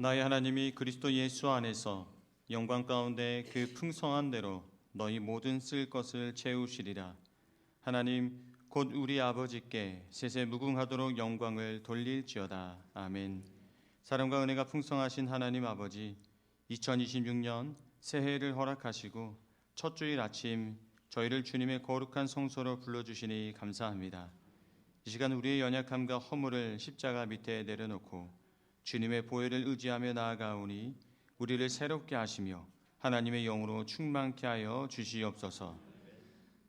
나의 하나님이 그리스도 예수 안에서 영광 가운데 그 풍성한 대로 너희 모든 쓸 것을 채우시리라. 하나님 곧 우리 아버지께 세세 무궁하도록 영광을 돌릴지어다. 아멘. 사랑과 은혜가 풍성하신 하나님 아버지, 2026년 새해를 허락하시고 첫 주일 아침 저희를 주님의 거룩한 성소로 불러주시니 감사합니다. 이 시간 우리의 연약함과 허물을 십자가 밑에 내려놓고 주님의 보혈을 의지하며 나아가오니 우리를 새롭게 하시며 하나님의 영으로 충만케 하여 주시옵소서.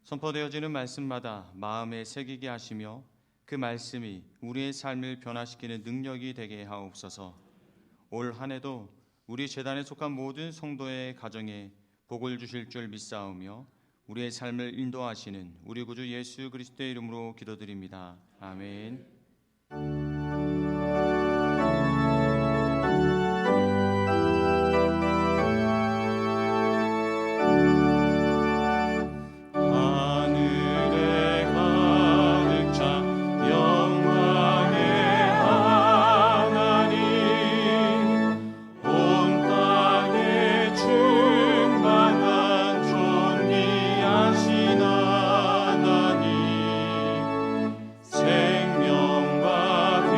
선포되어지는 말씀마다 마음에 새기게 하시며 그 말씀이 우리의 삶을 변화시키는 능력이 되게 하옵소서. 올 한 해도 우리 재단에 속한 모든 성도의 가정에 복을 주실 줄 믿사오며 우리의 삶을 인도하시는 우리 구주 예수 그리스도의 이름으로 기도드립니다. 아멘. 생명과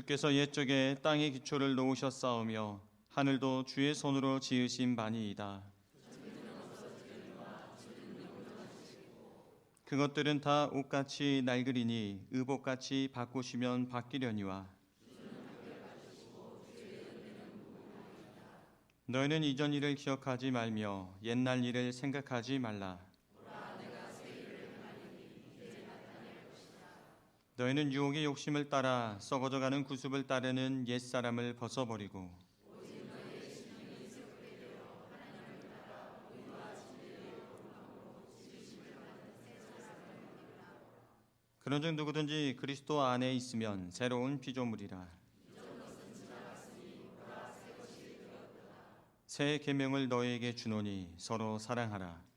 주께서 옛적에 땅의 기초를 놓으셨사오며 하늘도 주의 손으로 지으신 바니이다. 그것들은 다 옷같이 낡으리니 의복같이 바꾸시면 바뀌려니와 너희는 이전 일을 기억하지 말며 옛날 일을 생각하지 말라. 너희는 유혹의 욕심을 따라 썩어져가는 구습을 따르는 옛사람을 벗어버리고 그런즉 누구든지 그리스도 안에 있으면 새로운 피조물이라. 새 계명을 너희에게 주노니 서로 사랑하라.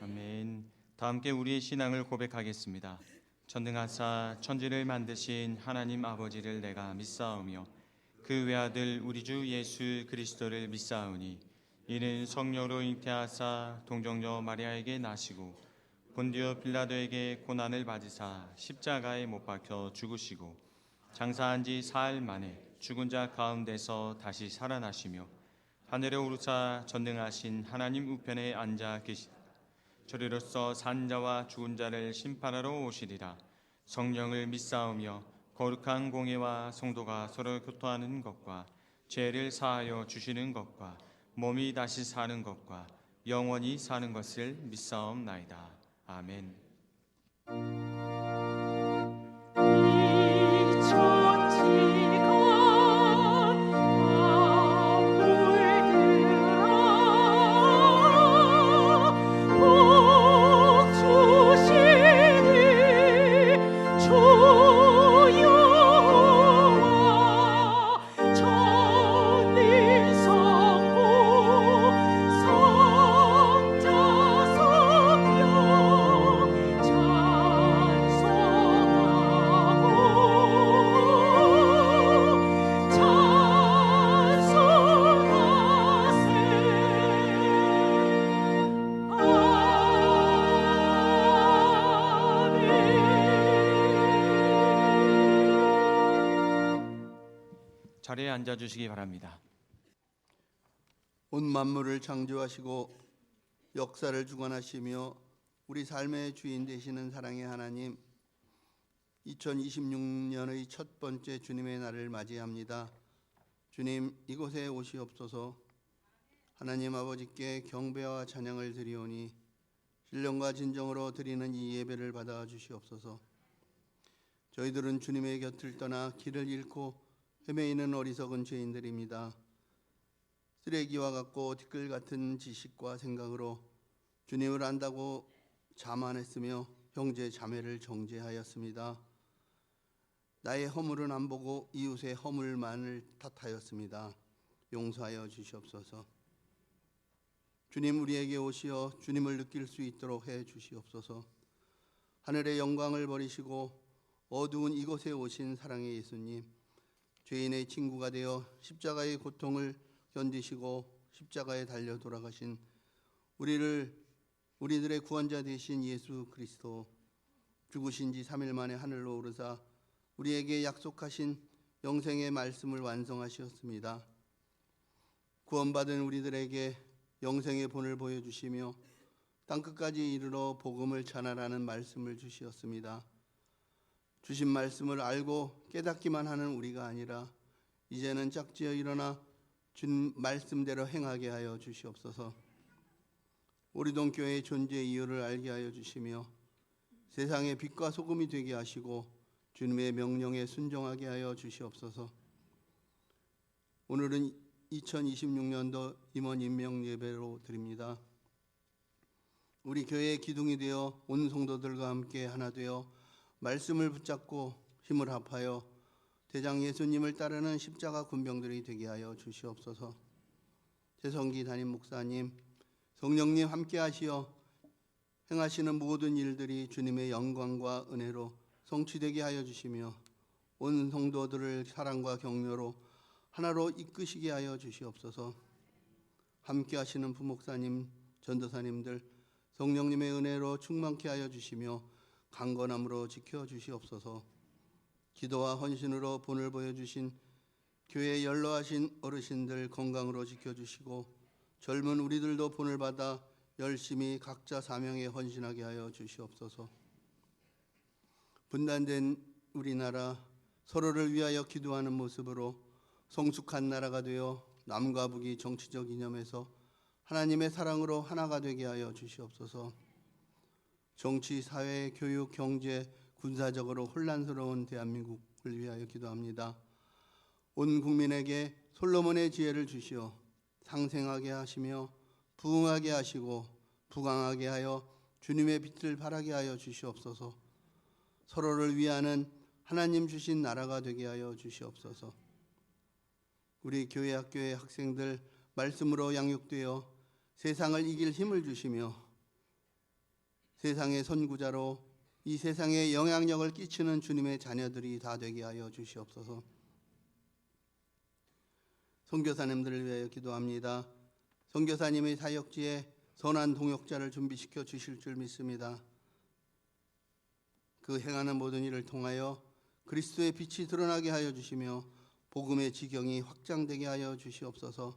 아멘. 다 함께 우리의 신앙을 고백하겠습니다. 전능하사 천지를 만드신 하나님 아버지를 내가 믿사오며 그 외아들 우리 주 예수 그리스도를 믿사오니 이는 성령으로 잉태하사 동정녀 마리아에게 나시고 본디오 빌라도에게 고난을 받으사 십자가에 못 박혀 죽으시고 장사한 지 사흘 만에 죽은 자 가운데서 다시 살아나시며 하늘에 오르사 전능하신 하나님 우편에 앉아 계시다. 저리로서 산 자와 죽은 자를 심판하러 오시리라. 성령을 믿사오며 거룩한 공예와 성도가 서로 교통하는 것과 죄를 사하여 주시는 것과 몸이 다시 사는 것과 영원히 사는 것을 믿사옵나이다. 아멘. 자리에 앉아주시기 바랍니다. 온 만물을 창조하시고 역사를 주관하시며 우리 삶의 주인 되시는 사랑의 하나님, 2026년의 첫 번째 주님의 날을 맞이합니다. 주님, 이곳에 오시옵소서. 하나님 아버지께 경배와 찬양을 드리오니 신령과 진정으로 드리는 이 예배를 받아 주시옵소서. 저희들은 주님의 곁을 떠나 길을 잃고 헤매이는 어리석은 죄인들입니다. 쓰레기와 같고 티끌 같은 지식과 생각으로 주님을 안다고 자만했으며 형제 자매를 정죄하였습니다. 나의 허물은 안 보고 이웃의 허물만을 탓하였습니다. 용서하여 주시옵소서. 주님, 우리에게 오시어 주님을 느낄 수 있도록 해 주시옵소서. 하늘의 영광을 버리시고 어두운 이곳에 오신 사랑의 예수님, 죄인의 친구가 되어 십자가의 고통을 견디시고 십자가에 달려 돌아가신 우리들의 구원자 되신 예수 그리스도, 죽으신 지 3일 만에 하늘로 오르사 우리에게 약속하신 영생의 말씀을 완성하셨습니다. 구원받은 우리들에게 영생의 본을 보여주시며 땅끝까지 이르러 복음을 전하라는 말씀을 주시었습니다. 주신 말씀을 알고 깨닫기만 하는 우리가 아니라 이제는 짝지어 일어나 준 말씀대로 행하게 하여 주시옵소서. 오리동 교회의 존재 이유를 알게 하여 주시며 세상의 빛과 소금이 되게 하시고 주님의 명령에 순종하게 하여 주시옵소서. 오늘은 2026년도 임원 임명 예배로 드립니다. 우리 교회의 기둥이 되어 온 성도들과 함께 하나 되어 말씀을 붙잡고 힘을 합하여 대장 예수님을 따르는 십자가 군병들이 되게 하여 주시옵소서. 최성기 담임 목사님, 성령님 함께 하시어 행하시는 모든 일들이 주님의 영광과 은혜로 성취되게 하여 주시며 온 성도들을 사랑과 격려로 하나로 이끄시게 하여 주시옵소서. 함께 하시는 부목사님, 전도사님들 성령님의 은혜로 충만케 하여 주시며 강건함으로 지켜주시옵소서. 기도와 헌신으로 본을 보여주신 교회에 연로하신 어르신들 건강으로 지켜주시고 젊은 우리들도 본을 받아 열심히 각자 사명에 헌신하게 하여 주시옵소서. 분단된 우리나라 서로를 위하여 기도하는 모습으로 성숙한 나라가 되어 남과 북이 정치적 이념에서 하나님의 사랑으로 하나가 되게 하여 주시옵소서. 정치, 사회, 교육, 경제, 군사적으로 혼란스러운 대한민국을 위하여 기도합니다. 온 국민에게 솔로몬의 지혜를 주시어 상생하게 하시며 부흥하게 하시고 부강하게 하여 주님의 빛을 발하게 하여 주시옵소서. 서로를 위하는 하나님 주신 나라가 되게 하여 주시옵소서. 우리 교회 학교의 학생들 말씀으로 양육되어 세상을 이길 힘을 주시며 세상의 선구자로 이 세상에 영향력을 끼치는 주님의 자녀들이 다 되게 하여 주시옵소서. 선교사님들을 위하여 기도합니다. 선교사님의 사역지에 선한 동역자를 준비시켜 주실 줄 믿습니다. 그 행하는 모든 일을 통하여 그리스도의 빛이 드러나게 하여 주시며 복음의 지경이 확장되게 하여 주시옵소서.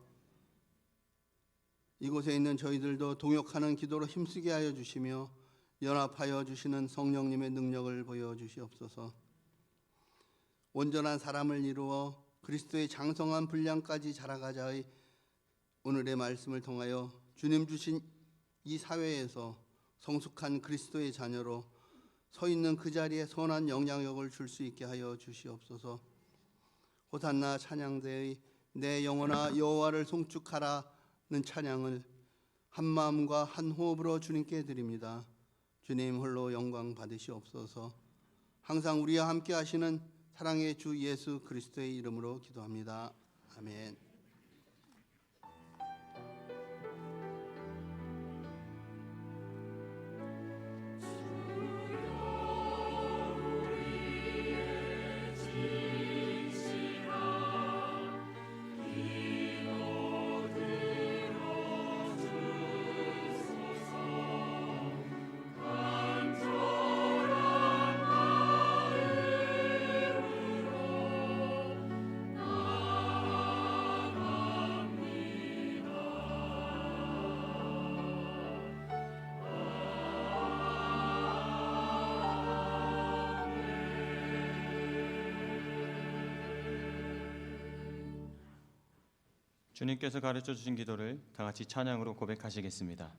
이곳에 있는 저희들도 동역하는 기도로 힘쓰게 하여 주시며 연합하여 주시는 성령님의 능력을 보여주시옵소서. 온전한 사람을 이루어 그리스도의 장성한 분량까지 자라가자의 오늘의 말씀을 통하여 주님 주신 이 사회에서 성숙한 그리스도의 자녀로 서 있는 그 자리에 선한 영향력을 줄 수 있게 하여 주시옵소서. 호산나 찬양대의 내 영혼아 여호와를 송축하라는 찬양을 한 마음과 한 호흡으로 주님께 드립니다. 주님 홀로 영광 받으시옵소서. 항상 우리와 함께 하시는 사랑의 주 예수 그리스도의 이름으로 기도합니다. 아멘. 주님께서 가르쳐 주신 기도를 다 같이 찬양으로 고백하시겠습니다.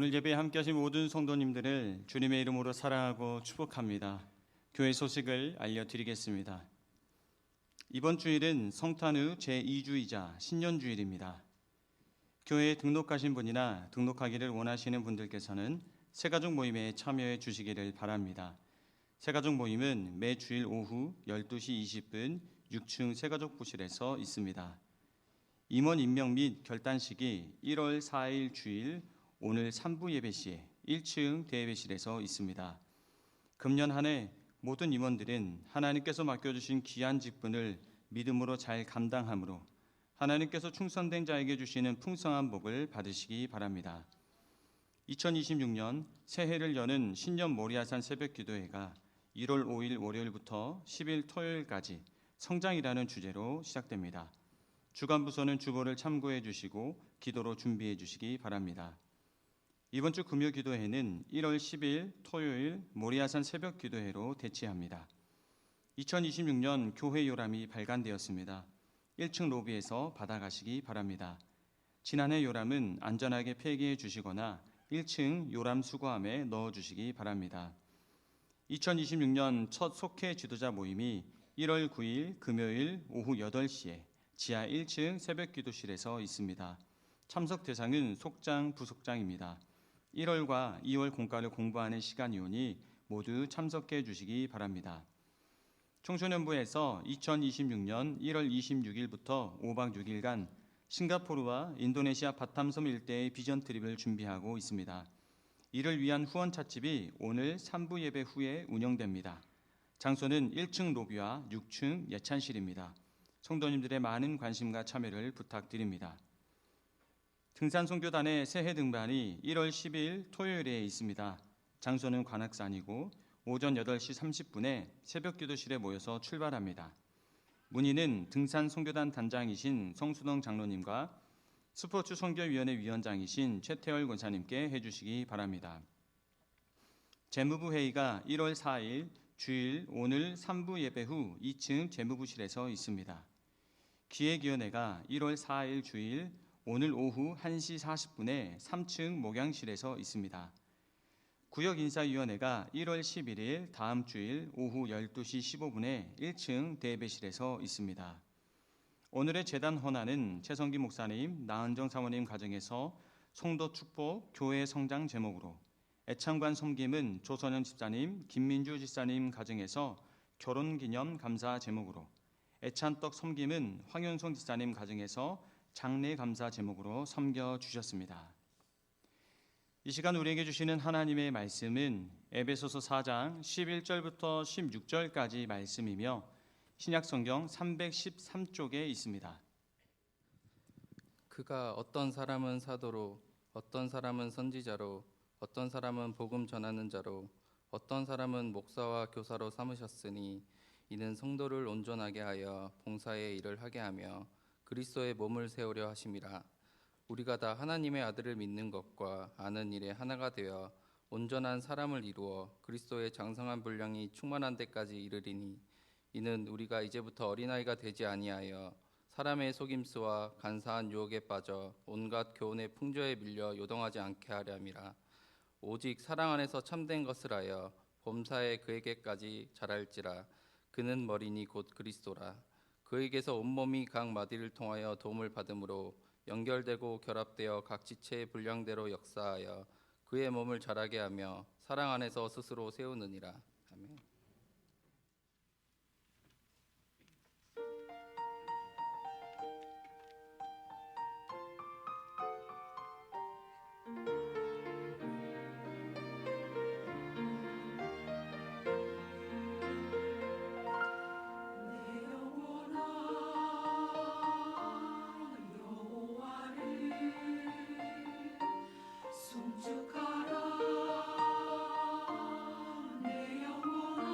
오늘 예배에 함께하신 모든 성도님들을 주님의 이름으로 사랑하고 축복합니다. 교회 소식을 알려드리겠습니다. 이번 주일은 성탄 후 제2주이자 신년주일입니다. 교회에 등록하신 분이나 등록하기를 원하시는 분들께서는 새가족 모임에 참여해 주시기를 바랍니다. 새가족 모임은 매 주일 오후 12시 20분 6층 새가족부실에서 있습니다. 임원 임명 및 결단식이 1월 4일 주일 오늘 3부 예배 시에 1층 대예배실에서 있습니다. 금년 한 해 모든 임원들은 하나님께서 맡겨주신 귀한 직분을 믿음으로 잘 감당함으로 하나님께서 충성된 자에게 주시는 풍성한 복을 받으시기 바랍니다. 2026년 새해를 여는 신년 모리아산 새벽기도회가 1월 5일 월요일부터 10일 토요일까지 성장이라는 주제로 시작됩니다. 주간 부서는 주보를 참고해 주시고 기도로 준비해 주시기 바랍니다. 이번 주 금요 기도회는 1월 10일 토요일 모리아산 새벽 기도회로 대치합니다. 2026년 교회 요람이 발간되었습니다. 1층 로비에서 받아가시기 바랍니다. 지난해 요람은 안전하게 폐기해 주시거나 1층 요람 수거함에 넣어 주시기 바랍니다. 2026년 첫 속회 지도자 모임이 1월 9일 금요일 오후 8시에 지하 1층 새벽 기도실에서 있습니다. 참석 대상은 속장, 부속장입니다. 1월과 2월 공과를 공부하는 시간이 오니 모두 참석해 주시기 바랍니다. 청소년부에서 2026년 1월 26일부터 5박 6일간 싱가포르와 인도네시아 바탐섬 일대의 비전 트립을 준비하고 있습니다. 이를 위한 후원 찻집이 오늘 3부 예배 후에 운영됩니다. 장소는 1층 로비와 6층 예찬실입니다. 성도님들의 많은 관심과 참여를 부탁드립니다. 등산 선교단의 새해 등반이 1월 10일 토요일에 있습니다. 장소는 관악산이고 오전 8시 30분에 새벽 기도실에 모여서 출발합니다. 문의는 등산 선교단 단장이신 성수동 장로님과 스포츠 선교위원회 위원장이신 최태월 권사님께 해주시기 바랍니다. 재무부 회의가 1월 4일 주일 오늘 3부 예배 후 2층 재무부실에서 있습니다. 기획위원회가 1월 4일 주일 오늘 오후 1시 40분에 3층 목양실에서 있습니다. 구역인사위원회가 1월 11일 다음 주일 오후 12시 15분에 1층 대예배실에서 있습니다. 오늘의 재단 헌화는 최성기 목사님, 나은정 사모님 가정에서 성도 축복, 교회 성장 제목으로, 애창관 섬김은 조선영 집사님, 김민주 집사님 가정에서 결혼기념 감사 제목으로, 애찬떡 섬김은 황윤송 집사님 가정에서 장례 감사 제목으로 섬겨주셨습니다. 이 시간 우리에게 주시는 하나님의 말씀은 에베소서 4장 11절부터 16절까지 말씀이며 신약성경 313쪽에 있습니다. 그가 어떤 사람은 사도로, 어떤 사람은 선지자로, 어떤 사람은 복음 전하는 자로, 어떤 사람은 목사와 교사로 삼으셨으니 이는 성도를 온전하게 하여 봉사의 일을 하게 하며 그리스도의 몸을 세우려 하심이라. 우리가 다 하나님의 아들을 믿는 것과 아는 일에 하나가 되어 온전한 사람을 이루어 그리스도의 장성한 분량이 충만한 데까지 이르리니 이는 우리가 이제부터 어린아이가 되지 아니하여 사람의 속임수와 간사한 유혹에 빠져 온갖 교훈의 풍조에 밀려 요동하지 않게 하려 함이라. 오직 사랑 안에서 참된 것을 하여 범사에 그에게까지 자랄지라. 그는 머리니 곧 그리스도라. 그에게서 온몸이 각 마디를 통하여 도움을 받음으로 연결되고 결합되어 각 지체의 분량대로 역사하여 그의 몸을 자라게 하며 사랑 안에서 스스로 세우느니라. 아멘. 송축하라 내 영혼아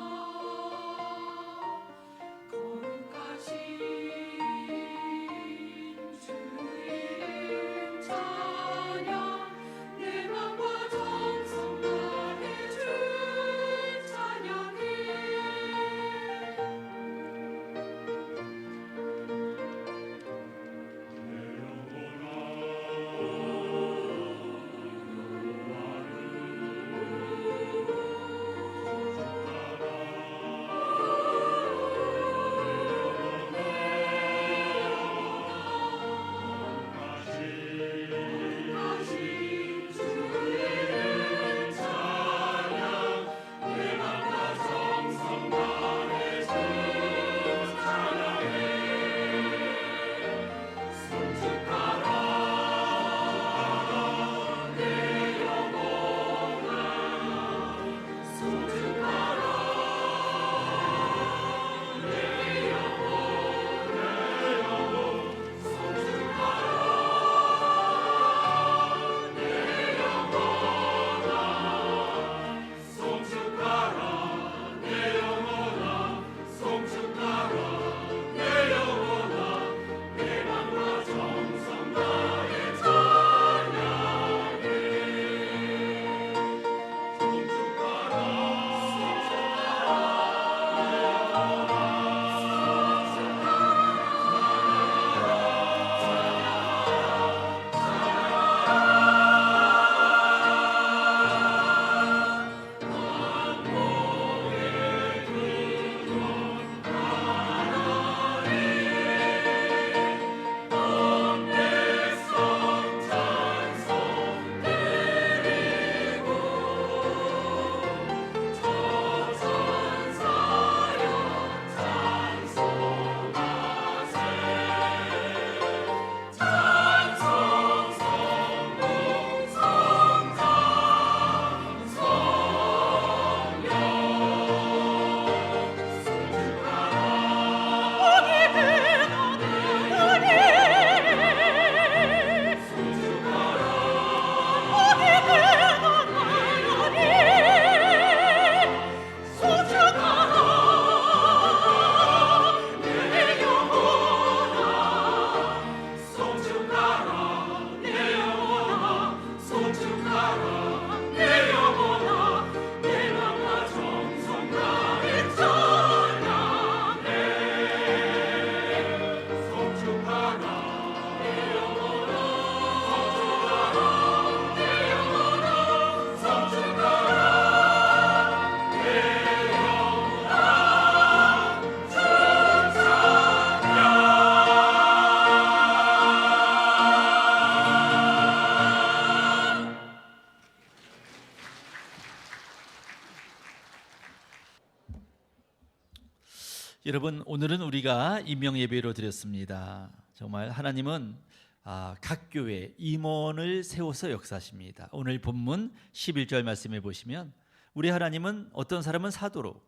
여러분, 오늘은 우리가 임명예배로 드렸습니다. 정말 하나님은 각 교회 임원을 세워서 역사하십니다. 오늘 본문 11절 말씀해 보시면 우리 하나님은 어떤 사람은 사도로,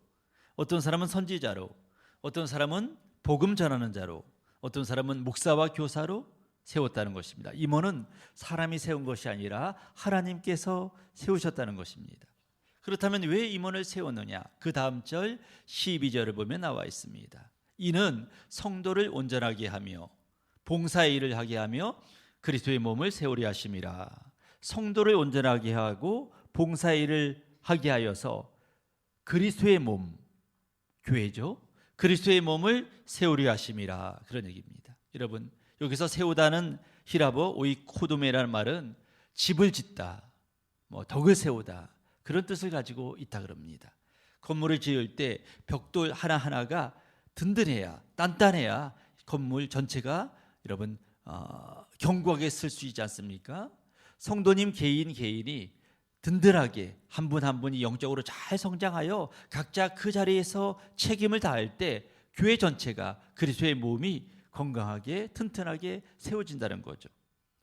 어떤 사람은 선지자로, 어떤 사람은 복음 전하는 자로, 어떤 사람은 목사와 교사로 세웠다는 것입니다. 임원은 사람이 세운 것이 아니라 하나님께서 세우셨다는 것입니다. 그렇다면 왜 임원을 세웠느냐? 그 다음 절 12절을 보면 나와 있습니다. 이는 성도를 온전하게 하며 봉사의 일을 하게 하며 그리스도의 몸을 세우려 하심이라. 성도를 온전하게 하고 봉사의 일을 하게 하여서 그리스도의 몸, 교회죠, 그리스도의 몸을 세우려 하심이라. 그런 얘기입니다. 여러분, 여기서 세우다는 히라보 오이코도메라는 말은 집을 짓다, 덕을 세우다, 그런 뜻을 가지고 있다 그럽니다. 건물을 지을 때 벽돌 하나하나가 든든해야, 단단해야 건물 전체가 여러분 견고하게 쓸 수 있지 않습니까? 성도님 개인이 든든하게 한 분 한 분이 영적으로 잘 성장하여 각자 그 자리에서 책임을 다할 때 교회 전체가, 그리스도의 몸이 건강하게 튼튼하게 세워진다는 거죠.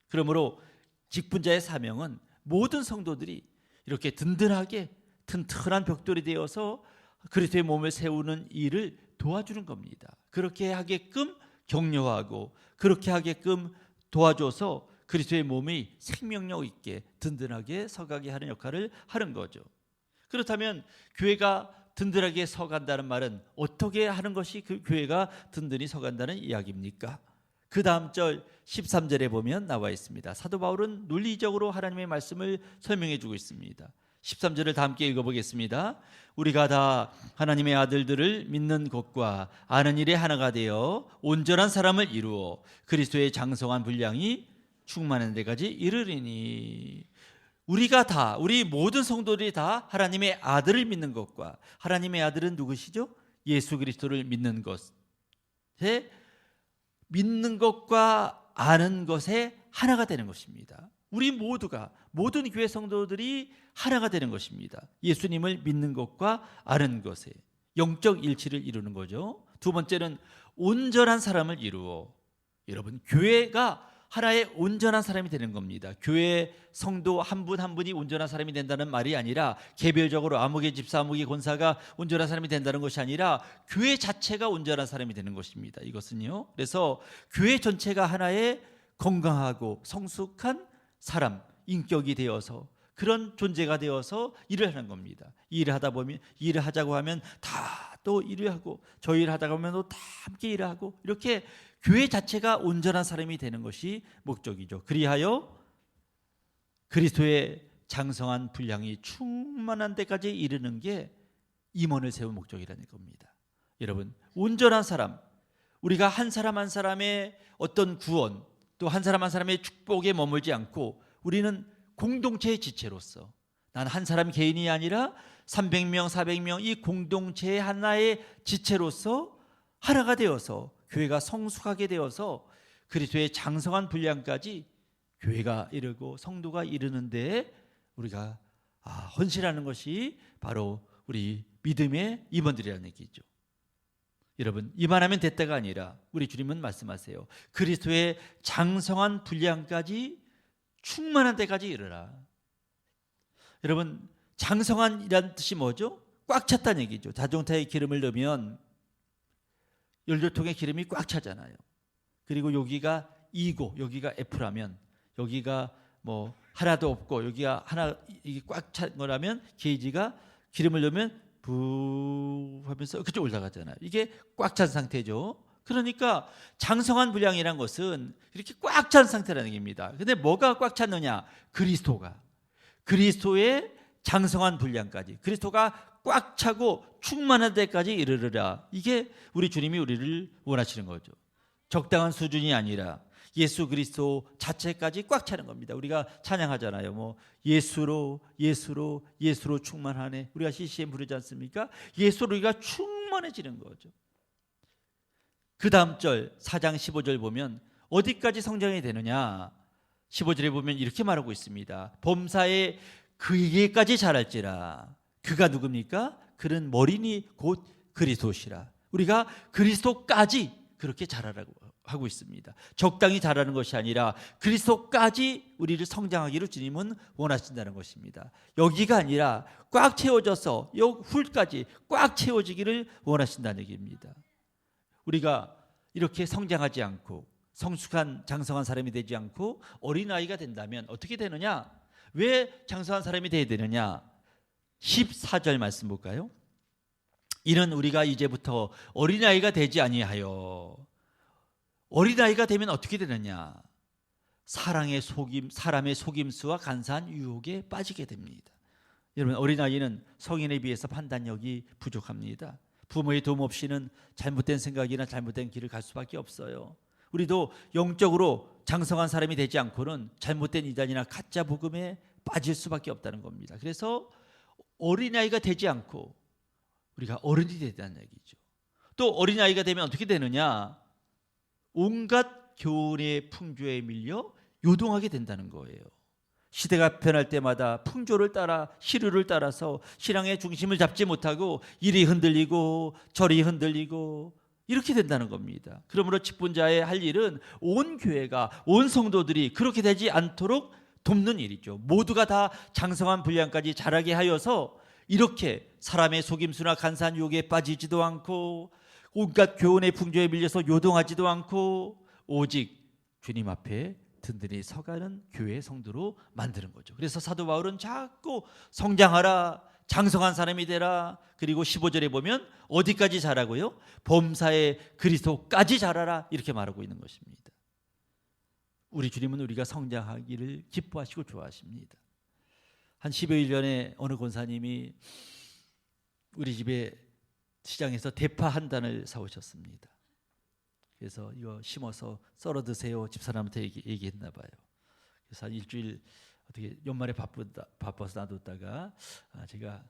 그러므로 직분자의 사명은 모든 성도들이 이렇게 든든하게 튼튼한 벽돌이 되어서 그리스도의 몸을 세우는 일을 도와주는 겁니다. 그렇게 하게끔 격려하고 그렇게 하게끔 도와줘서 그리스도의 몸이 생명력 있게 든든하게 서가게 하는 역할을 하는 거죠. 그렇다면 교회가 든든하게 서간다는 말은 어떻게 하는 것이 그 교회가 든든히 서간다는 이야기입니까? 그 다음 절 13절에 보면 나와 있습니다. 사도 바울은 논리적으로 하나님의 말씀을 설명해 주고 있습니다. 13절을 다 함께 읽어보겠습니다. 우리가 다 하나님의 아들들을 믿는 것과 아는 일에 하나가 되어 온전한 사람을 이루어 그리스도의 장성한 분량이 충만한 데까지 이르리니. 우리가 다, 우리 모든 성도들이 다 하나님의 아들을 믿는 것과, 하나님의 아들은 누구시죠? 예수 그리스도를 믿는 것에, 믿는 것과 아는 것에 하나가 되는 것입니다. 우리 모두가, 모든 교회 성도들이 하나가 되는 것입니다. 예수님을 믿는 것과 아는 것에 영적 일치를 이루는 거죠. 두 번째는 온전한 사람을 이루어, 여러분, 교회가 하나의 온전한 사람이 되는 겁니다. 교회 성도 한 분 한 분이 온전한 사람이 된다는 말이 아니라 개별적으로 아무개 집사, 아무개 권사가 온전한 사람이 된다는 것이 아니라 교회 자체가 온전한 사람이 되는 것입니다. 이것은요. 그래서 교회 전체가 하나의 건강하고 성숙한 사람, 인격이 되어서 그런 존재가 되어서 일을 하는 겁니다. 일을 하다 보면, 일을 하자고 하면 다 또 일을 하고, 저 일을 하다가 보면 또 다 함께 일을 하고, 이렇게 교회 자체가 온전한 사람이 되는 것이 목적이죠. 그리하여 그리스도의 장성한 분량이 충만한 데까지 이르는 게 임원을 세운 목적이라는 겁니다. 여러분, 온전한 사람, 우리가 한 사람 한 사람의 어떤 구원, 또 한 사람 한 사람의 축복에 머물지 않고 우리는 공동체의 지체로서, 난 한 사람 개인이 아니라 300명, 400명 이 공동체의 하나의 지체로서 하나가 되어서 교회가 성숙하게 되어서 그리스도의 장성한 분량까지 교회가 이르고 성도가 이르는데 우리가 헌신하는 것이 바로 우리 믿음의 임원들이라는 얘기죠. 여러분, 이만하면 됐다가 아니라 우리 주님은 말씀하세요. 그리스도의 장성한 분량까지 충만한 데까지 이르라. 여러분, 장성한이라는 뜻이 뭐죠? 꽉 찼다는 얘기죠. 자동차에 기름을 넣으면 연료통에 기름이 꽉 차잖아요. 그리고 여기가 E고 여기가 F라면, 여기가 뭐 하나도 없고 여기가 하나, 이게 꽉 찬 거라면 게이지가 기름을 넣으면 부 하면서 그쪽 올라가잖아요. 이게 꽉 찬 상태죠. 그러니까 장성한 분량이란 것은 이렇게 꽉 찬 상태라는 얘기입니다. 근데 뭐가 꽉 찼느냐? 그리스도의 장성한 분량까지, 그리스도가 꽉 차고 충만한 데까지 이르르라. 이게 우리 주님이 우리를 원하시는 거죠. 적당한 수준이 아니라 예수 그리스도 자체까지 꽉 차는 겁니다. 우리가 찬양하잖아요. 뭐 예수로 충만하네. 우리가 CCM 부르지 않습니까? 예수로 우리가 충만해지는 거죠. 그 다음 절 4장 15절 보면 어디까지 성장이 되느냐? 15절에 보면 이렇게 말하고 있습니다. 범사에 그에게까지 자랄지라. 그가 누굽니까? 그는 머리니 곧 그리스도시라. 우리가 그리스도까지 그렇게 자라라고 하고 있습니다. 적당히 자라는 것이 아니라 그리스도까지 우리를 성장하기를 주님은 원하신다는 것입니다. 여기가 아니라 꽉 채워져서 훌까지 꽉 채워지기를 원하신다는 얘기입니다. 우리가 이렇게 성장하지 않고 성숙한 장성한 사람이 되지 않고 어린아이가 된다면 어떻게 되느냐? 왜 장성한 사람이 되어야 되느냐? 14절 말씀 볼까요? 이는 우리가 이제부터 어린아이가 되지 아니하여. 어린아이가 되면 어떻게 되느냐? 사람의 속임수와 간사한 유혹에 빠지게 됩니다. 여러분, 어린아이는 성인에 비해서 판단력이 부족합니다. 부모의 도움 없이는 잘못된 생각이나 잘못된 길을 갈 수밖에 없어요. 우리도 영적으로 장성한 사람이 되지 않고는 잘못된 이단이나 가짜 복음에 빠질 수밖에 없다는 겁니다. 그래서 어린아이가 되지 않고 우리가 어른이 되다는 얘기죠. 또 어린아이가 되면 어떻게 되느냐? 온갖 교훈의 풍조에 밀려 요동하게 된다는 거예요. 시대가 변할 때마다 풍조를 따라 시류를 따라서 신앙의 중심을 잡지 못하고 이리 흔들리고 저리 흔들리고 이렇게 된다는 겁니다. 그러므로 직분자의 할 일은 온 교회가 온 성도들이 그렇게 되지 않도록 돕는 일이죠. 모두가 다 장성한 분량까지 자라게 하여서 이렇게 사람의 속임수나 간사한 유혹에 빠지지도 않고 온갖 교훈의 풍조에 밀려서 요동하지도 않고 오직 주님 앞에 든든히 서가는 교회의 성도로 만드는 거죠. 그래서 사도 바울은 자꾸 성장하라, 장성한 사람이 되라. 그리고 15절에 보면 어디까지 자라고요? 범사에 그리스도까지 자라라 이렇게 말하고 있는 것입니다. 우리 주님은 우리가 성장하기를 기뻐하시고 좋아하십니다. 한 10여일 전에 어느 권사님이 우리 집에 시장에서 대파 한 단을 사오셨습니다. 그래서 이거 심어서 썰어 드세요. 집사람한테 얘기했나 봐요. 그래서 한 일주일 어떻게 연말에 바빠서 놔뒀다가 제가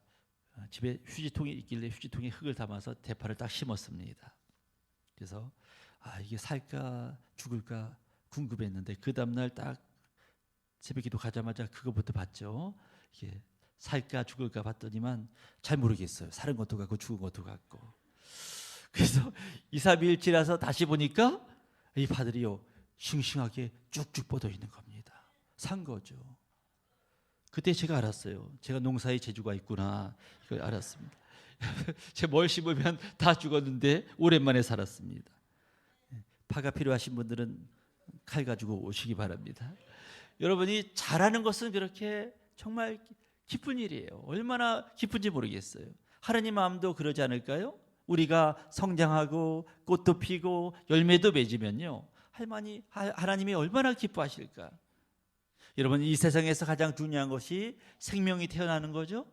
집에 휴지통이 있길래 휴지통에 흙을 담아서 대파를 딱 심었습니다. 그래서 이게 살까 죽을까 궁금했는데 그 다음날 딱 새벽기도 가자마자 그거부터 봤죠. 이게 살까 죽을까 봤더니만 잘 모르겠어요. 살은 것도 같고 죽은 것도 같고. 그래서 2, 3일 지나서 다시 보니까 이 파들이요 싱싱하게 쭉쭉 뻗어 있는 겁니다. 산 거죠. 그때 제가 알았어요. 제가 농사에 재주가 있구나. 이걸 알았습니다. 제가 뭘 심으면 다 죽었는데 오랜만에 살았습니다. 파가 필요하신 분들은 칼 가지고 오시기 바랍니다. 여러분이 잘하는 것은 그렇게 정말 기쁜 일이에요. 얼마나 기쁜지 모르겠어요. 하나님 마음도 그러지 않을까요? 우리가 성장하고 꽃도 피고 열매도 맺으면요 하나님이 얼마나 기뻐하실까. 여러분, 이 세상에서 가장 중요한 것이 생명이 태어나는 거죠.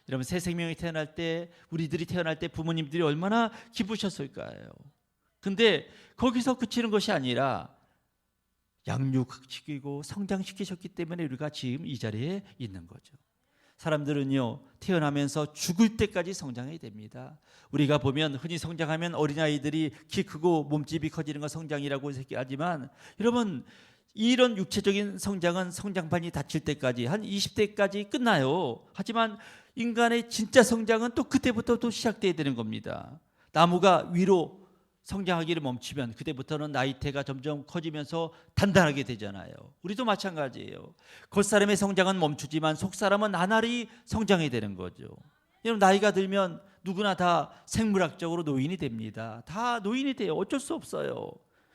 여러분, 새 생명이 태어날 때, 우리들이 태어날 때 부모님들이 얼마나 기쁘셨을까요? 근데 거기서 그치는 것이 아니라 양육시키고 성장시키셨기 때문에 우리가 지금 이 자리에 있는 거죠. 사람들은요 태어나면서 죽을 때까지 성장해야 됩니다. 우리가 보면 흔히 성장하면 어린아이들이 키 크고 몸집이 커지는 건 성장이라고 하지만 여러분, 이런 육체적인 성장은 성장판이 닫힐 때까지 한 20대까지 끝나요. 하지만 인간의 진짜 성장은 또 그때부터 또 시작돼야 되는 겁니다. 나무가 위로 성장하기를 멈추면 그때부터는 나이테가 점점 커지면서 단단하게 되잖아요. 우리도 마찬가지예요. 겉사람의 성장은 멈추지만 속사람은 나날이 성장해야 되는 거죠. 여러분, 나이가 들면 누구나 다 생물학적으로 노인이 됩니다. 다 노인이 돼요. 어쩔 수 없어요.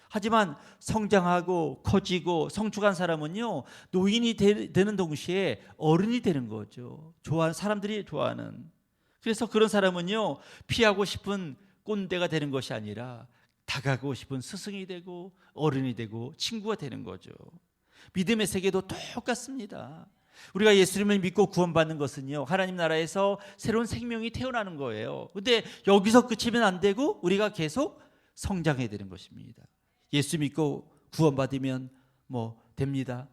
하지만 성장하고 커지고 성숙한 사람은요 노인이 되는 동시에 어른이 되는 거죠. 사람들이 좋아하는. 그래서 그런 사람은요 피하고 싶은 꼰대가 되는 것이 아니라 다가가고 싶은 스승이 되고 어른이 되고 친구가 되는 거죠. 믿음의 세계도 똑같습니다. 우리가 예수님을 믿고 구원받는 것은요 하나님 나라에서 새로운 생명이 태어나는 거예요. 근데 여기서 그치면 안 되고 우리가 계속 성장해야 되는 것입니다. 예수 믿고 구원받으면 뭐 됩니다.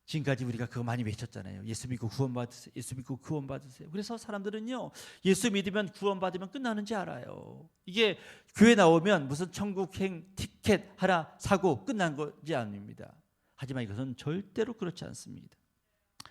지금까지 우리가 그거 많이 외쳤잖아요. 예수 믿고 구원받으세요. 예수 믿고 구원받으세요. 그래서 사람들은요 예수 믿으면 구원받으면 끝나는지 알아요. 이게 교회 나오면 무슨 천국행 티켓 하나 사고 끝난 것이 아닙니다. 하지만 이것은 절대로 그렇지 않습니다.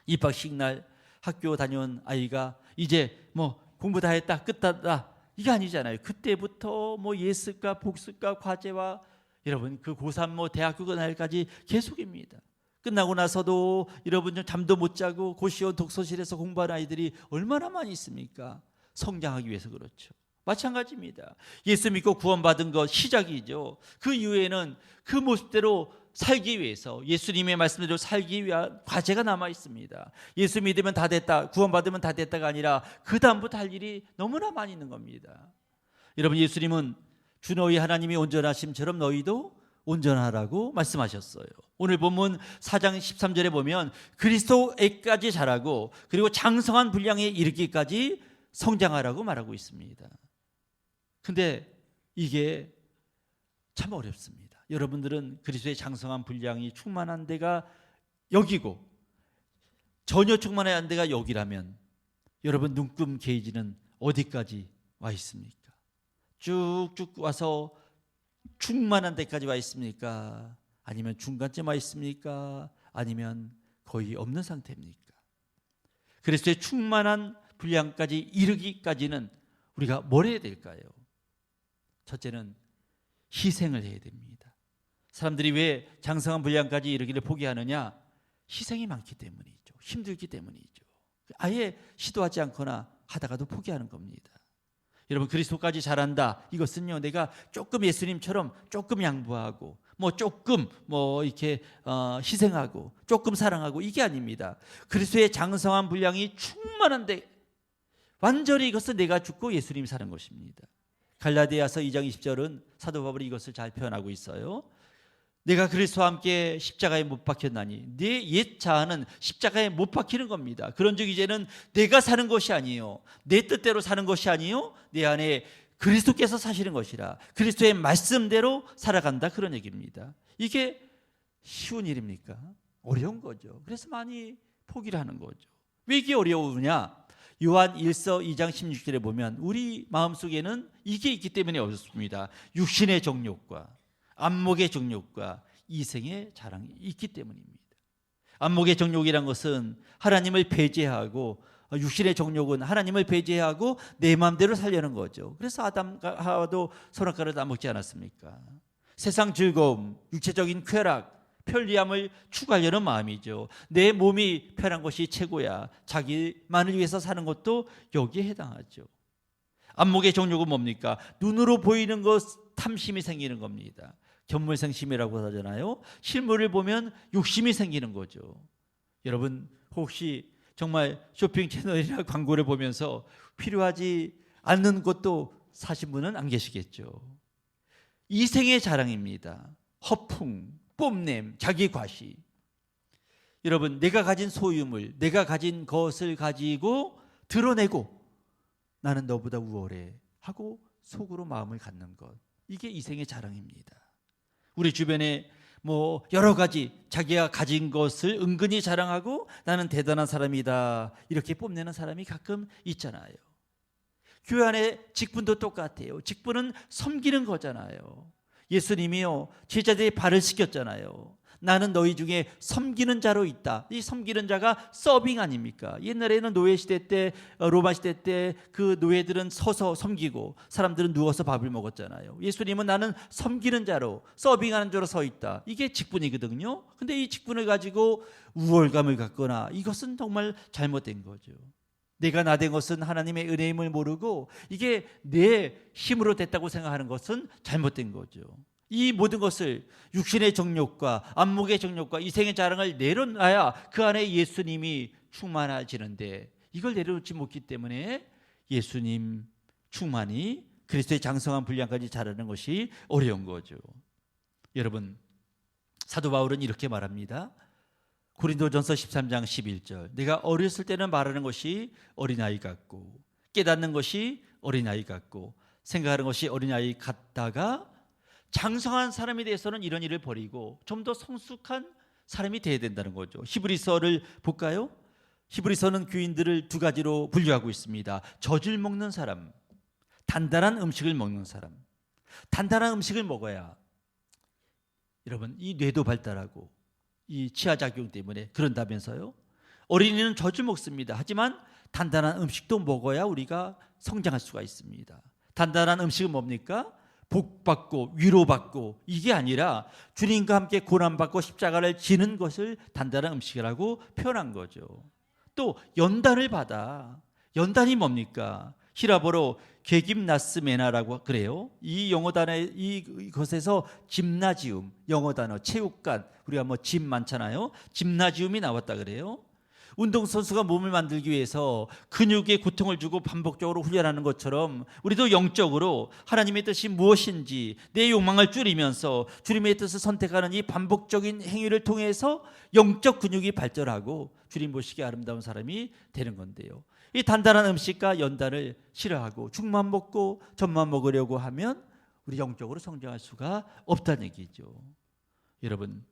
입학식 날 학교 다녀온 아이가 이제 뭐 공부 다 했다 끝났다 이게 아니잖아요. 그때부터 뭐 예습과 복습과 과제와 여러분 그 고3 뭐 대학교 날까지 계속입니다. 끝나고 나서도 여러분 좀 잠도 못 자고 고시원 독서실에서 공부하는 아이들이 얼마나 많이 있습니까? 성장하기 위해서 그렇죠. 마찬가지입니다. 예수 믿고 구원받은 것 시작이죠. 그 이후에는 그 모습대로 살기 위해서 예수님의 말씀대로 살기 위한 과제가 남아 있습니다. 예수 믿으면 다 됐다, 구원받으면 다 됐다가 아니라 그 다음부터 할 일이 너무나 많이 있는 겁니다. 여러분 예수님은 주 너희 하나님이 온전하심처럼 너희도 온전하라고 말씀하셨어요. 오늘 본문 4장 13절에 보면 그리스도에까지 자라고 그리고 장성한 분량에 이르기까지 성장하라고 말하고 있습니다. 근데 이게 참 어렵습니다. 여러분들은 그리스도의 장성한 분량이 충만한 데가 여기고 전혀 충만한 데가 여기라면 여러분 눈금 게이지는 어디까지 와 있습니까? 쭉쭉 와서 충만한 데까지 와 있습니까? 아니면 중간쯤 와 있습니까? 아니면 거의 없는 상태입니까? 그리스도의 충만한 분량까지 이르기까지는 우리가 뭘 해야 될까요? 첫째는 희생을 해야 됩니다. 사람들이 왜 장성한 분량까지 이르기를 포기하느냐? 희생이 많기 때문이죠. 힘들기 때문이죠. 아예 시도하지 않거나 하다가도 포기하는 겁니다. 여러분 그리스도까지 자란다. 이것은요 내가 조금 예수님처럼 조금 양보하고 조금 이렇게 희생하고 조금 사랑하고 이게 아닙니다. 그리스도의 장성한 분량이 충만한데 완전히 이것은 내가 죽고 예수님이 사는 것입니다. 갈라디아서 2장 20절은 사도 바울이 이것을 잘 표현하고 있어요. 내가 그리스도와 함께 십자가에 못 박혔나니 내 옛 자아는 십자가에 못 박히는 겁니다. 그런즉 이제는 내가 사는 것이 아니요 내 뜻대로 사는 것이 아니요 내 안에 그리스도께서 사시는 것이라 그리스도의 말씀대로 살아간다 그런 얘기입니다. 이게 쉬운 일입니까? 어려운 거죠. 그래서 많이 포기를 하는 거죠. 왜 이게 어려우냐? 요한 1서 2장 16절에 보면 우리 마음속에는 이게 있기 때문에 어렵습니다. 육신의 정욕과 안목의 정욕과 이생의 자랑이 있기 때문입니다. 안목의 정욕이란 것은 하나님을 배제하고 육신의 정욕은 하나님을 배제하고 내 마음대로 살려는 거죠. 그래서 아담과 하와도 선악과를 다 먹지 않았습니까? 세상 즐거움, 육체적인 쾌락, 편리함을 추구하려는 마음이죠. 내 몸이 편한 것이 최고야. 자기만을 위해서 사는 것도 여기에 해당하죠. 안목의 정욕은 뭡니까? 눈으로 보이는 것 탐심이 생기는 겁니다. 견물생심이라고 하잖아요. 실물을 보면 욕심이 생기는 거죠. 여러분 혹시 정말 쇼핑 채널이나 광고를 보면서 필요하지 않는 것도 사신 분은 안 계시겠죠. 이생의 자랑입니다. 허풍, 뽐냄, 자기 과시. 여러분 내가 가진 소유물, 내가 가진 것을 가지고 드러내고 나는 너보다 우월해 하고 속으로 마음을 갖는 것. 이게 이생의 자랑입니다. 우리 주변에 여러 가지 자기가 가진 것을 은근히 자랑하고 나는 대단한 사람이다 이렇게 뽐내는 사람이 가끔 있잖아요. 교회 안에 직분도 똑같아요. 직분은 섬기는 거잖아요. 예수님이요 제자들의 발을 씻겼잖아요. 나는 너희 중에 섬기는 자로 있다. 이 섬기는 자가 서빙 아닙니까? 옛날에는 노예 시대 때 로마 시대 때 그 노예들은 서서 섬기고 사람들은 누워서 밥을 먹었잖아요. 예수님은 나는 섬기는 자로 서빙하는 자로 서 있다. 이게 직분이거든요. 근데 이 직분을 가지고 우월감을 갖거나 이것은 정말 잘못된 거죠. 내가 나 된 것은 하나님의 은혜임을 모르고 이게 내 힘으로 됐다고 생각하는 것은 잘못된 거죠. 이 모든 것을 육신의 정욕과 안목의 정욕과 이생의 자랑을 내려놔야 그 안에 예수님이 충만해지는데 이걸 내려놓지 못기 때문에 예수님 충만이 그리스도의 장성한 분량까지 자라는 것이 어려운 거죠. 여러분 사도 바울은 이렇게 말합니다. 고린도전서 13장 11절 내가 어렸을 때는 말하는 것이 어린아이 같고 깨닫는 것이 어린아이 같고 생각하는 것이 어린아이 같다가 장성한 사람에 대해서는 이런 일을 버리고 좀 더 성숙한 사람이 되어야 된다는 거죠. 히브리서를 볼까요? 히브리서는 교인들을 두 가지로 분류하고 있습니다. 젖을 먹는 사람, 단단한 음식을 먹는 사람. 단단한 음식을 먹어야 여러분 이 뇌도 발달하고 이 치아작용 때문에 그런다면서요. 어린이는 젖을 먹습니다. 하지만 단단한 음식도 먹어야 우리가 성장할 수가 있습니다. 단단한 음식은 뭡니까? 복받고 위로받고 이게 아니라 주님과 함께 고난받고 십자가를 지는 것을 단단한 음식이라고 표현한 거죠. 또 연단을 받아. 연단이 뭡니까? 히라보로 게김나스메나라고 그래요. 이 영어 단어 이것에서 짐나지움, 영어 단어 체육관, 우리가 뭐 짐 많잖아요. 짐나지움이 나왔다 그래요. 운동선수가 몸을 만들기 위해서 근육에 고통을 주고 반복적으로 훈련하는 것처럼 우리도 영적으로 하나님의 뜻이 무엇인지 내 욕망을 줄이면서 주님의 뜻을 선택하는 이 반복적인 행위를 통해서 영적 근육이 발전하고 주님 보시기에 아름다운 사람이 되는 건데요. 이 단단한 음식과 연단을 싫어하고 죽만 먹고 젖만 먹으려고 하면 우리 영적으로 성장할 수가 없다는 얘기죠. 여러분,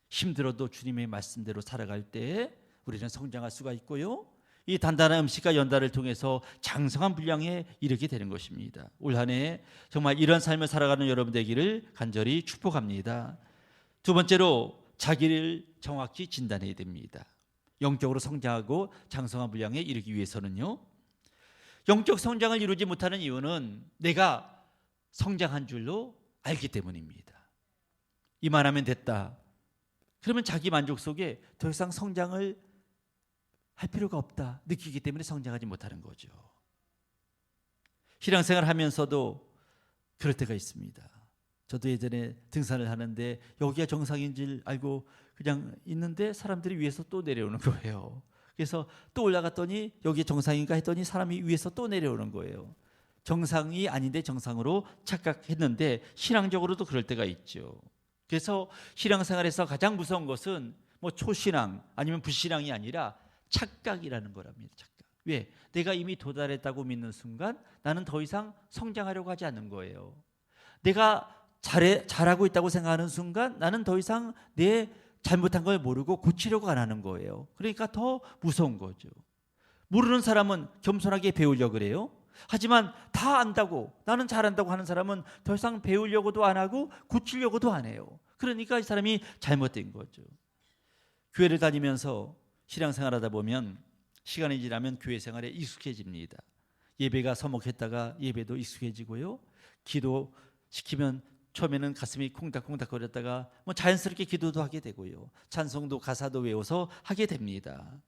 힘들어도 주님의 말씀대로 살아갈 때 우리는 성장할 수가 있고요. 이 단단한 음식과 연단을 통해서 장성한 분량에 이르게 되는 것입니다. 올 한 해 정말 이런 삶을 살아가는 여러분 되기를 간절히 축복합니다. 두 번째로 자기를 정확히 진단해야 됩니다. 영적으로 성장하고 장성한 분량에 이르기 위해서는요. 영적 성장을 이루지 못하는 이유는 내가 성장한 줄로 알기 때문입니다. 이만하면 됐다. 그러면 자기 만족 속에 더 이상 성장을 할 필요가 없다 느끼기 때문에 성장하지 못하는 거죠. 신앙생활 하면서도 그럴 때가 있습니다. 저도 예전에 등산을 하는데 여기가 정상인 줄 알고 그냥 있는데 사람들이 위에서 또 내려오는 거예요. 그래서 또 올라갔더니 여기 정상인가 했더니 사람이 위에서 또 내려오는 거예요. 정상이 아닌데 정상으로 착각했는데 신앙적으로도 그럴 때가 있죠. 그래서 신앙생활에서 가장 무서운 것은 뭐 초신앙 아니면 불신앙이 아니라 착각이라는 거랍니다. 착각. 왜? 내가 이미 도달했다고 믿는 순간 나는 더 이상 성장하려고 하지 않는 거예요. 내가 잘하고 있다고 생각하는 순간 나는 더 이상 내 잘못한 걸 모르고 고치려고 안 하는 거예요. 그러니까 더 무서운 거죠. 모르는 사람은 겸손하게 배우려고 그래요. 하지만 다 안다고 나는 잘한다고 하는 사람은 더 이상 배우려고도 안 하고 고치려고도 안 해요. 그러니까 이 사람이 잘못된 거죠. 교회를 다니면서 신앙생활하다 보면 시간이 지나면 교회 생활에 익숙해집니다. 예배가 서먹했다가 예배도 익숙해지고요. 기도 시키면 처음에는 가슴이 콩닥콩닥 거렸다가 뭐 자연스럽게 기도도 하게 되고요. 찬송도 가사도 외워서 하게 됩니다.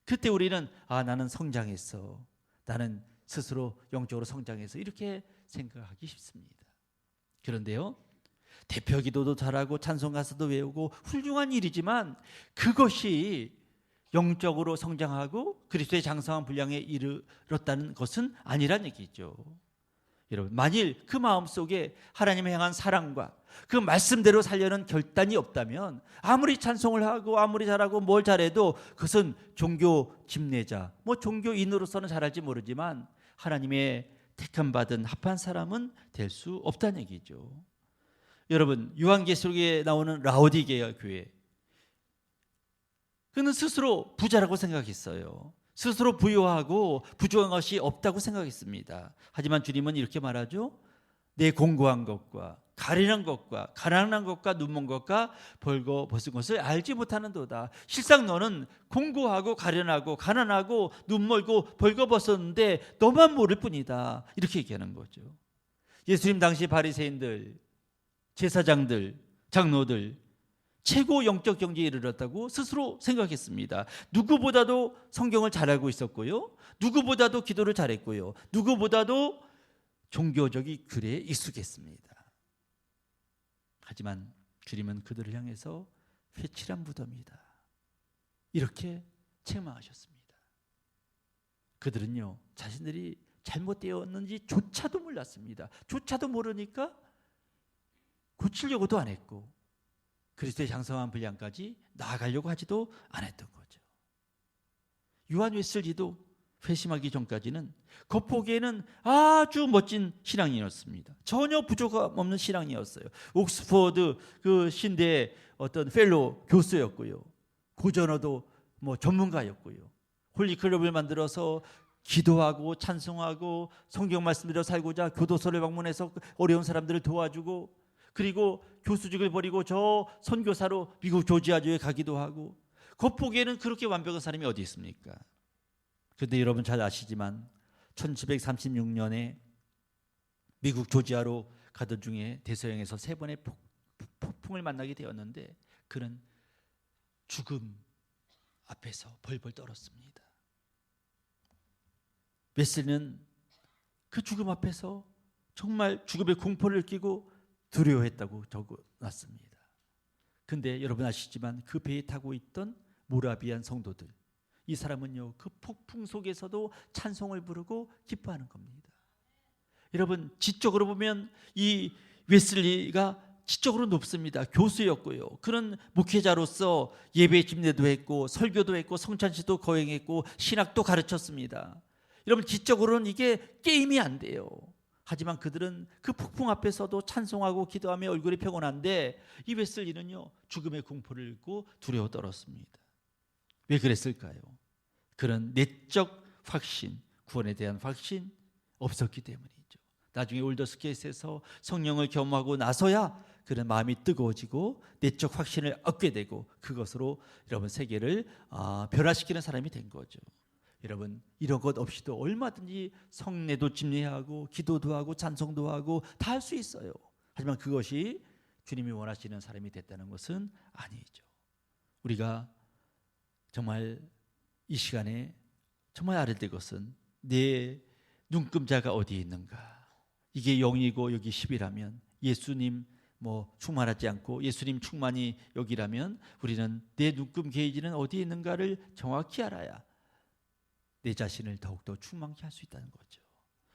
그때 우리는 나는 성장했어. 나는 스스로 영적으로 성장해서 이렇게 생각하기 쉽습니다. 그런데요. 대표 기도도 잘하고 찬송 가사도 외우고 훌륭한 일이지만 그것이 영적으로 성장하고 그리스도의 장성한 분량에 이르렀다는 것은 아니란 얘기죠. 여러분, 만일 그 마음속에 하나님을 향한 사랑과 그 말씀대로 살려는 결단이 없다면 아무리 찬송을 하고 아무리 잘하고 뭘 잘해도 그것은 종교 집례자, 뭐 종교인으로서는 잘할지 모르지만 하나님의 택함 받은 합한 사람은 될 수 없다는 얘기죠. 여러분, 요한계시록에 나오는 라오디게아 교회, 그는 스스로 부자라고 생각했어요. 스스로 부유하고 부족한 것이 없다고 생각했습니다. 하지만 주님은 이렇게 말하죠. 내 공고한 것과 가련한 것과 가난한 것과 눈먼 것과 벌거벗은 것을 알지 못하는도다. 실상 너는 공고하고 가련하고 가난하고 눈멀고 벌거벗었는데 너만 모를 뿐이다. 이렇게 얘기하는 거죠. 예수님 당시 바리새인들, 제사장들, 장로들 최고 영적 경지에 이르렀다고 스스로 생각했습니다. 누구보다도 성경을 잘 알고 있었고요. 누구보다도 기도를 잘했고요. 누구보다도 종교적인 규례에 익숙했습니다. 하지만 주님은 그들을 향해서 회칠한 무덤이다. 이렇게 책망하셨습니다. 그들은요, 자신들이 잘못되었는지조차도 몰랐습니다. 조차도 모르니까 고치려고도 안 했고 그리스도의 장성한 분량까지 나아가려고 하지도 않았던 거죠. 요한 웨슬리도 회심하기 전까지는 겉보기에는 아주 멋진 신앙인이었습니다. 전혀 부족함 없는 신앙이었어요. 옥스퍼드 그 신대의 어떤 펠로 교수였고요. 고전어도 뭐 전문가였고요. 홀리클럽을 만들어서 기도하고 찬송하고 성경 말씀대로 살고자 교도소를 방문해서 어려운 사람들을 도와주고 그리고 교수직을 버리고 저 선교사로 미국 조지아주에 가기도 하고 겉보기에는 그렇게 완벽한 사람이 어디 있습니까? 그런데 여러분 잘 아시지만 1736년에 미국 조지아로 가던 중에 대서양에서 3번의 폭풍을 만나게 되었는데 그는 죽음 앞에서 벌벌 떨었습니다. 웨슬리는 그 죽음 앞에서 정말 죽음의 공포를 느끼고 두려워했다고 적어놨습니다. 근데 여러분 아시지만 그 배에 타고 있던 모라비안 성도들, 이 사람은요 그 폭풍 속에서도 찬송을 부르고 기뻐하는 겁니다. 여러분 지적으로 보면 이 웨슬리가 지적으로 높습니다. 교수였고요. 그는 목회자로서 예배 집례도 했고 설교도 했고 성찬식도 거행했고 신학도 가르쳤습니다. 여러분 지적으로는 이게 게임이 안 돼요. 하지만 그들은 그 폭풍 앞에서도 찬송하고 기도하며 얼굴이 평온한데 이 웨슬리는요 죽음의 공포를 읽고 두려워 떨었습니다. 왜 그랬을까요? 그런 내적 확신, 구원에 대한 확신 없었기 때문이죠. 나중에 올더스케이스에서 성령을 겸하고 나서야 그런 마음이 뜨거워지고 내적 확신을 얻게 되고 그것으로 여러분 세계를 변화시키는 사람이 된 거죠. 여러분 이런 것 없이도 얼마든지 성례도 집례하고 기도도 하고 찬송도 하고 다 할 수 있어요. 하지만 그것이 주님이 원하시는 사람이 됐다는 것은 아니죠. 우리가 정말 이 시간에 정말 알아야 될 것은 내 눈금자가 어디에 있는가. 이게 0이고 여기 10이라면 예수님 충만하지 않고 예수님 충만이 여기라면 우리는 내 눈금 게이지는 어디에 있는가를 정확히 알아야 내 자신을 더욱더 충만케 할 수 있다는 거죠.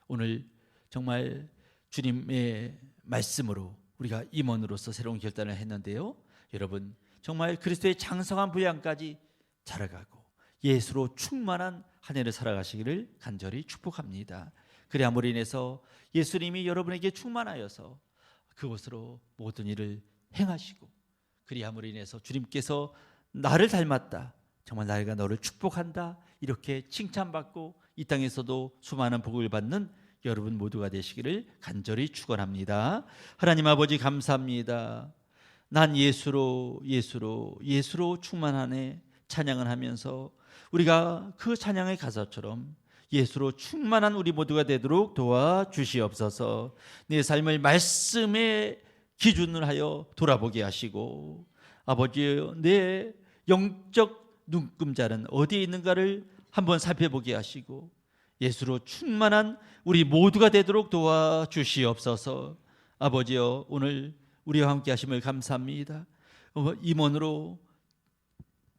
오늘 정말 주님의 말씀으로 우리가 임원으로서 새로운 결단을 했는데요. 여러분 정말 그리스도의 장성한 분량까지 자라가고 예수로 충만한 한 해를 살아가시기를 간절히 축복합니다. 그리함으로 인해서 예수님이 여러분에게 충만하여서 그것으로 모든 일을 행하시고 그리함으로 인해서 주님께서 나를 닮았다, 정말 나가 너를 축복한다 이렇게 칭찬받고 이 땅에서도 수많은 복을 받는 여러분 모두가 되시기를 간절히 축원합니다. 하나님 아버지 감사합니다. 난 예수로 충만하네 찬양을 하면서 우리가 그 찬양의 가사처럼 예수로 충만한 우리 모두가 되도록 도와주시옵소서. 내 삶을 말씀의 기준을 하여 돌아보게 하시고 아버지 내 영적 눈금자는 어디에 있는가를 한번 살펴보게 하시고 예수로 충만한 우리 모두가 되도록 도와주시옵소서. 아버지여 오늘 우리와 함께 하심을 감사합니다. 임원으로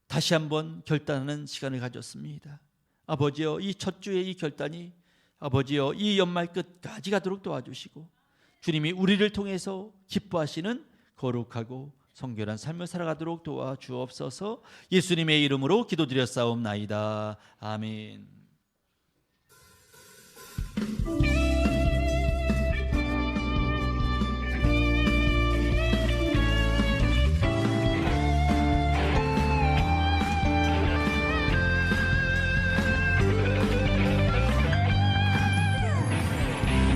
다시 한번 결단하는 시간을 가졌습니다. 아버지여 이 첫 주의 이 결단이 아버지여 이 연말 끝까지 가도록 도와주시고 주님이 우리를 통해서 기뻐하시는 거룩하고 성결한 삶을 살아가도록 도와주옵소서. 예수님의 이름으로 기도드렸사옵나이다. 아멘.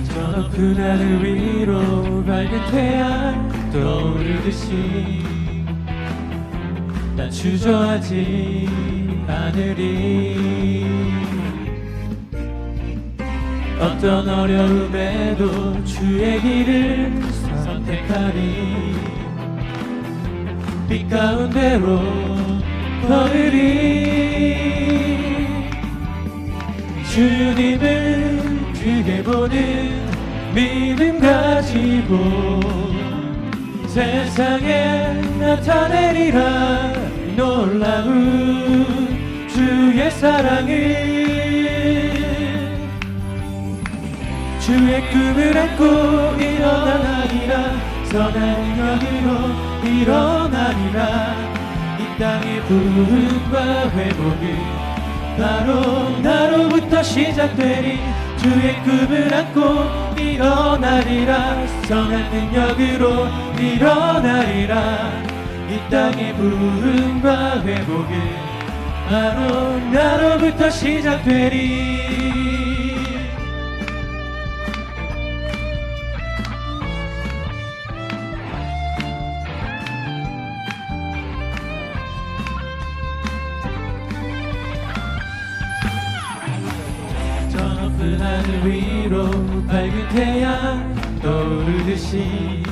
저 높은 하늘 위로 밝은 태양 떠오르듯이 난 주저하지 않으리. 어떤 어려움에도 주의 길을 선택하리. 빛 가운데로 걸으리. 주님을 크게 보는 믿음 가지고 세상에 나타내리라. 놀라운 주의 사랑을 주의 꿈을 안고 일어나리라. 선한 영으로 일어나리라. 이 땅의 부흥과 회복은 바로 나로부터 시작되리. 주의 꿈을 안고 일어나리라. 선한 능력으로 일어나리라. 이 땅의 부흥과 회복은 바로 나로부터 시작되리. 저 높은 하늘 위로 밝은 태양 떠오르듯이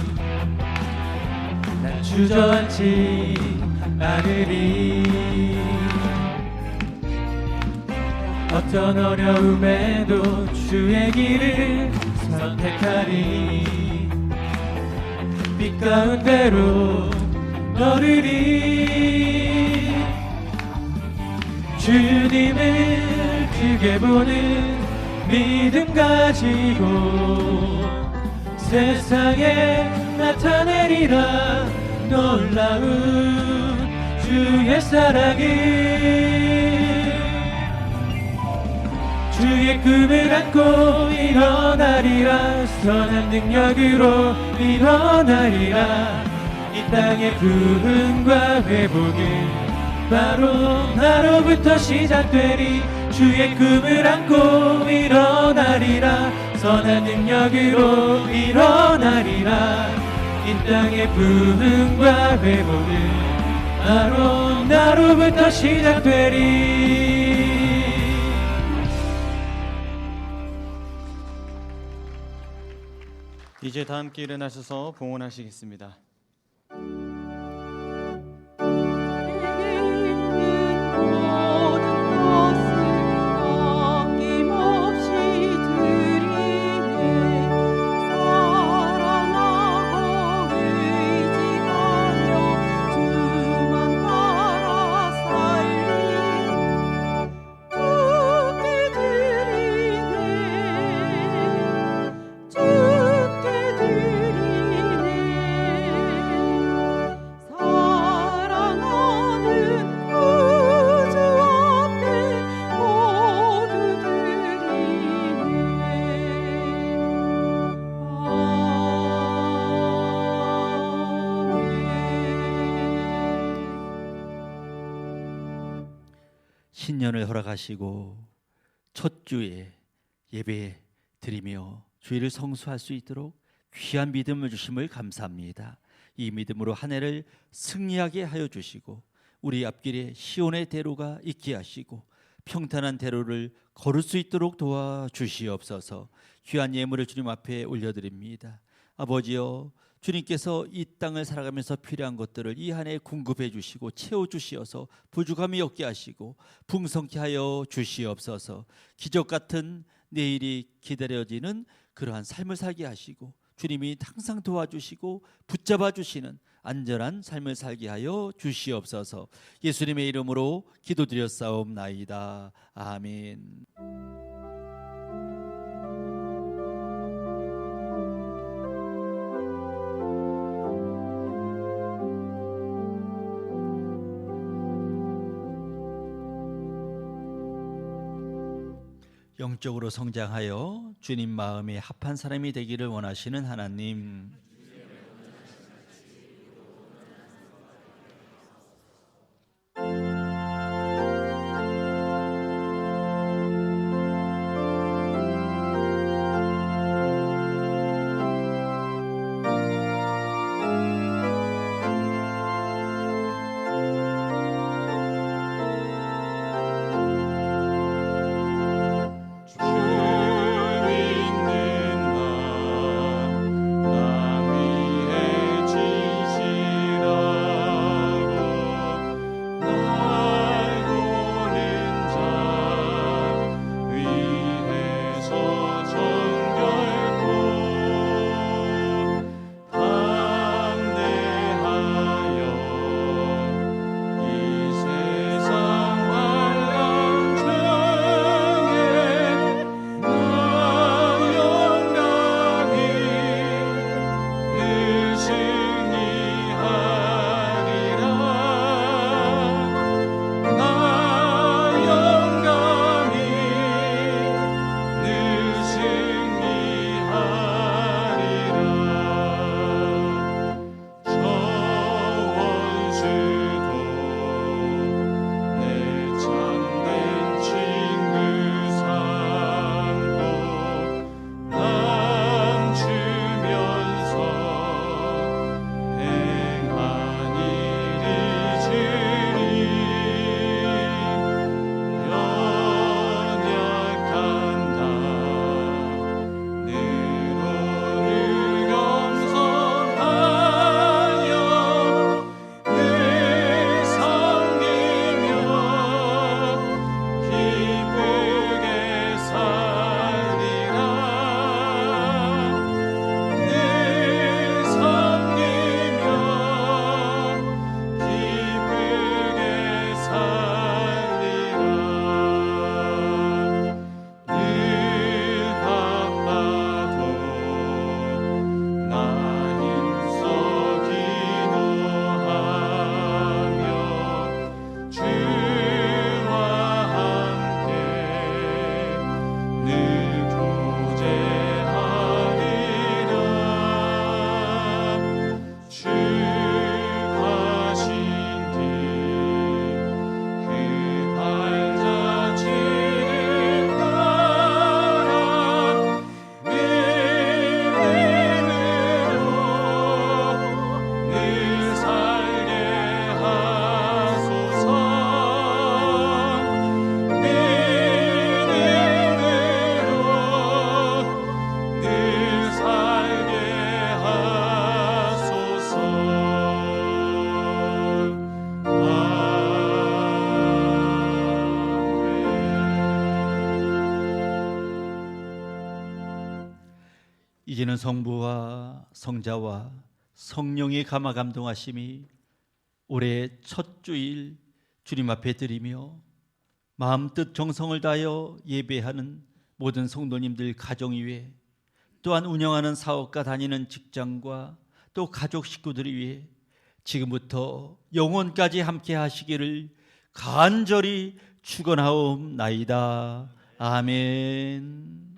난 주저앉지 않으리. 어떤 어려움에도 주의 길을 선택하리. 빛 가운데로 걸으리. 주님을 크게 보는 믿음 가지고 세상에 나타내리라. 놀라운 주의 사랑을. 주의 꿈을 안고 일어나리라. 선한 능력으로 일어나리라. 이 땅의 부흥과 회복은 바로 나로부터 시작되리. 주의 꿈을 안고 일어나리라. 선한 능력으로 일어나리라. 이 땅의 부흥과 회복은 바로 나로부터 시작되리. 이제 다 함께 일어나셔서 봉헌하시겠습니다. 신년을 허락하시고 첫 주에 예배 드리며 주일을 성수할 수 있도록 귀한 믿음을 주심을 감사합니다. 이 믿음으로 한 해를 승리하게 하여 주시고 우리 앞길에 시온의 대로가 있게 하시고 평탄한 대로를 걸을 수 있도록 도와주시옵소서. 귀한 예물을 주님 앞에 올려드립니다. 아버지여, 주님께서 이 땅을 살아가면서 필요한 것들을 이 한 해 공급해 주시고 채워주시어서 부족함이 없게 하시고 풍성케 하여 주시옵소서. 기적 같은 내일이 기다려지는 그러한 삶을 살게 하시고 주님이 항상 도와주시고 붙잡아 주시는 안전한 삶을 살게 하여 주시옵소서. 예수님의 이름으로 기도드렸사옵나이다. 아멘. 영적으로 성장하여 주님 마음에 합한 사람이 되기를 원하시는 하나님, 주 있는 나 이제는 성부와 성자와 성령의 감화 감동하심이 올해 첫 주일 주님 앞에 드리며 마음뜻 정성을 다하여 예배하는 모든 성도님들 가정 위에, 또한 운영하는 사업가 다니는 직장과 또 가족 식구들을 위해 지금부터 영원까지 함께 하시기를 간절히 축원하옵나이다. 아멘.